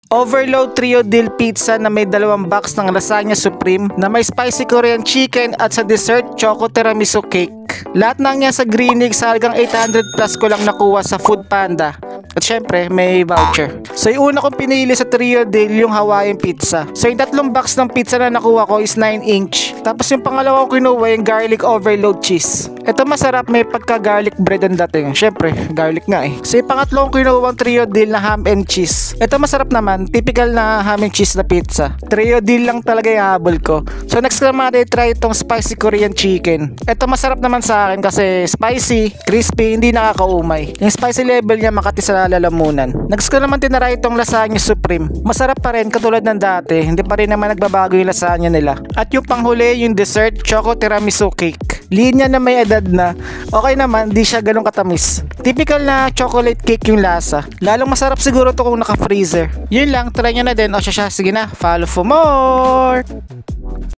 Overload Trio Deal Pizza na may 2 box ng Lasagna Supreme na may spicy Korean chicken at sa dessert, Choco Tiramisu Cake. Lahat ng yan sa Greenig sa halagang 800 plus ko lang nakuha sa Food Panda. At syempre, may voucher. So yung una kong pinili sa Trio Deal yung Hawaiian Pizza. So yung 3 box ng pizza na nakuha ko is 9-inch. Tapos yung pangalawa ko kinuha yung Garlic Overload Cheese. Ito masarap, may pagka-garlic bread ang dating. Syempre, garlic nga eh. So yung pangatlo kong kinuha ang Trio Deal na Ham and Cheese. Ito masarap naman, typical na ham and cheese na pizza. Trio Deal lang talaga yung habol ko. So next naman try itong spicy Korean chicken. Ito masarap naman sa akin kasi spicy, crispy, hindi nakakaumay. Yung spicy level niya makati sa lalamunan. Next ko naman tinaray itong Lasagna Supreme. Masarap pa rin katulad ng dati, hindi pa rin naman nagbabago yung lasagna nila. At yung panghuli, yung dessert, Choco Tiramisu Cake. Linya na may edad na, okay naman, di siya ganun katamis. Typical na chocolate cake yung lasa. Lalong masarap siguro to kung naka-freezer. Yun lang, try nyo na din. O siya, sige na, follow for more!